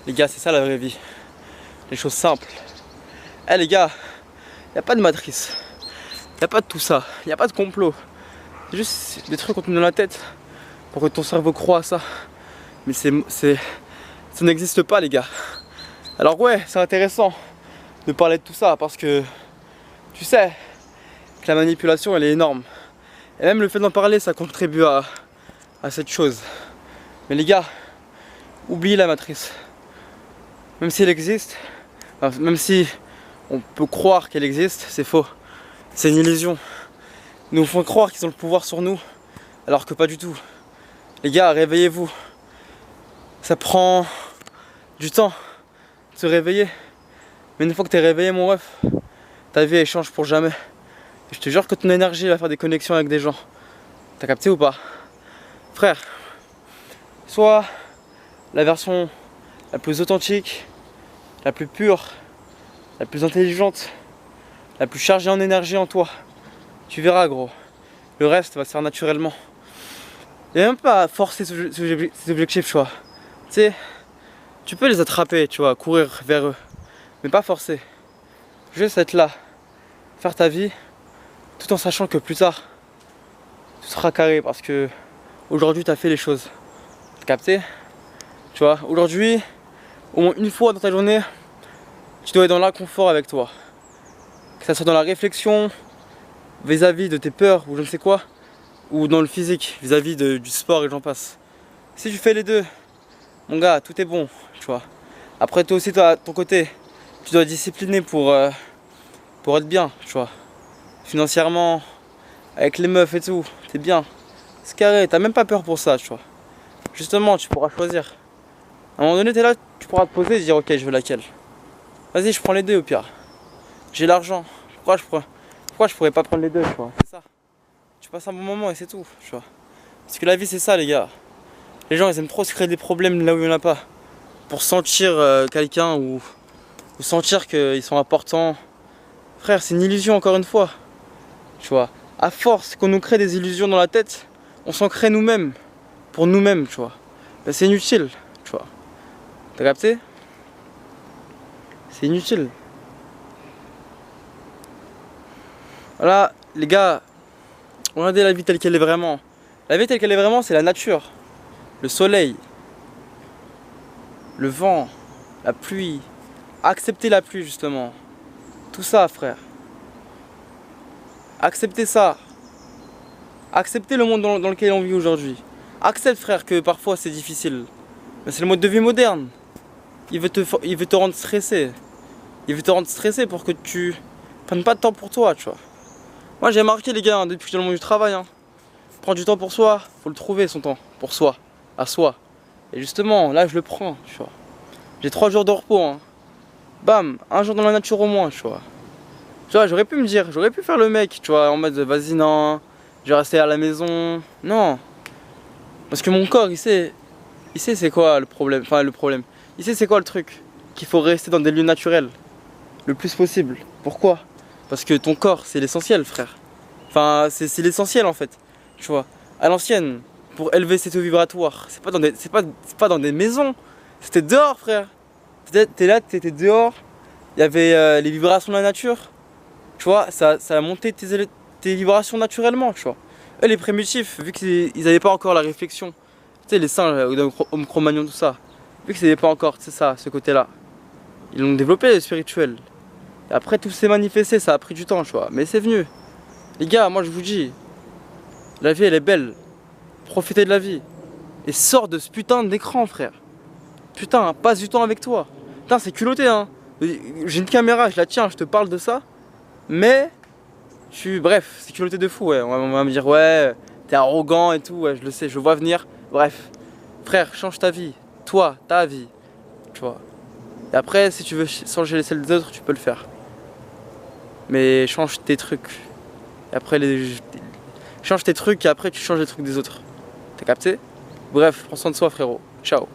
Les gars, c'est ça la vraie vie. Les choses simples. Eh les gars, y a pas de matrice. Y a pas de tout ça. Y a pas de complot. C'est juste des trucs qu'on te met dans la tête pour que ton cerveau croit à ça. Mais ça n'existe pas les gars. Alors ouais, c'est intéressant de parler de tout ça parce que tu sais que la manipulation elle est énorme. Et même le fait d'en parler ça contribue à cette chose. Mais les gars, oubliez la matrice. Même si elle existe, enfin, même si on peut croire qu'elle existe, c'est faux. C'est une illusion. Ils nous font croire qu'ils ont le pouvoir sur nous, alors que pas du tout. Les gars, réveillez-vous. Ça prend du temps de se réveiller. Mais une fois que t'es réveillé, mon ref, ta vie elle change pour jamais. Et je te jure que ton énergie va faire des connexions avec des gens. T'as capté ou pas? Frère, sois la version la plus authentique, la plus pure, la plus intelligente, la plus chargée en énergie en toi. Tu verras gros, le reste va se faire naturellement. Et même pas à forcer ces objectifs, tu vois. Tu sais, tu peux les attraper, tu vois, courir vers eux, mais pas forcer. Juste être là, faire ta vie, tout en sachant que plus tard, tout sera carré parce que aujourd'hui tu as fait les choses. T'as capté? Tu vois, aujourd'hui, au moins une fois dans ta journée, tu dois être dans l'inconfort avec toi. Que ça soit dans la réflexion vis-à-vis de tes peurs ou je ne sais quoi, ou dans le physique vis-à-vis du sport et j'en passe. Si tu fais les deux, mon gars, tout est bon, tu vois. Après toi aussi, toi, à ton côté, tu dois être discipliné pour être bien, tu vois. Financièrement, avec les meufs et tout, t'es bien. C'est carré, t'as même pas peur pour ça, tu vois. Justement, tu pourras choisir. À un moment donné, t'es là, tu pourras te poser et dire ok, je veux laquelle. Vas-y, je prends les deux au pire. J'ai l'argent. Pourquoi je pourrais pas prendre les deux, tu vois. C'est ça. Tu passes un bon moment et c'est tout, tu vois. Parce que la vie, c'est ça, les gars. Les gens, ils aiment trop se créer des problèmes là où il n'y en a pas. Pour sentir quelqu'un ou sentir qu'ils sont importants. Frère, c'est une illusion encore une fois. Tu vois. À force qu'on nous crée des illusions dans la tête, on s'en crée nous-mêmes. Pour nous-mêmes, tu vois. Ben, c'est inutile, tu vois. T'as capté? C'est inutile. Voilà, les gars, regardez la vie telle qu'elle est vraiment. La vie telle qu'elle est vraiment, c'est la nature. Le soleil, le vent, la pluie. Acceptez la pluie, justement. Tout ça, frère. Acceptez ça. Acceptez le monde dans lequel on vit aujourd'hui. Accepte, frère, que parfois c'est difficile. Mais c'est le mode de vie moderne. Il veut te rendre stressé. Il veut te rendre stressé pour que tu prennes pas de temps pour toi, tu vois. Moi j'ai remarqué les gars, depuis le monde du travail, prendre du temps pour soi, faut le trouver son temps, pour soi, à soi. Et justement, là je le prends, tu vois. J'ai 3 jours de repos, Bam, un jour dans la nature au moins, tu vois. Tu vois, j'aurais pu me dire, j'aurais pu faire le mec, tu vois, en mode vas-y non, je vais rester à la maison. Non. Parce que mon corps, il sait c'est quoi le problème, il sait c'est quoi le truc, qu'il faut rester dans des lieux naturels, le plus possible. Pourquoi? Parce que ton corps, c'est l'essentiel, frère. Enfin, c'est l'essentiel en fait. Tu vois, à l'ancienne, pour élever ses taux vibratoires, c'est pas dans des maisons. C'était dehors, frère. T'étais dehors. Il y avait les vibrations de la nature. Tu vois, ça a monté tes vibrations naturellement, tu vois. Eux, les primitifs, vu qu'ils n'avaient pas encore la réflexion, tu sais, les singes, Homo Cro-Magnon, tout ça, vu qu'ils n'avaient pas encore, c'est ça, ce côté-là, ils l'ont développé, le spirituel. Et après, tout s'est manifesté, ça a pris du temps, tu vois. Mais c'est venu. Les gars, moi je vous dis, la vie elle est belle. Profitez de la vie. Et sors de ce putain d'écran, frère. Putain, passe du temps avec toi. Putain, c'est culotté, J'ai une caméra, je la tiens, je te parle de ça. Mais, bref, c'est culotté de fou, ouais. On va me dire, ouais, t'es arrogant et tout, ouais, je le sais, je vois venir. Bref, frère, change ta vie. Toi, ta vie. Tu vois. Et après, si tu veux changer celle des autres, tu peux le faire. Mais change tes trucs. Et après, change tes trucs et après, tu changes les trucs des autres. T'as capté? Bref, prends soin de soi, frérot. Ciao.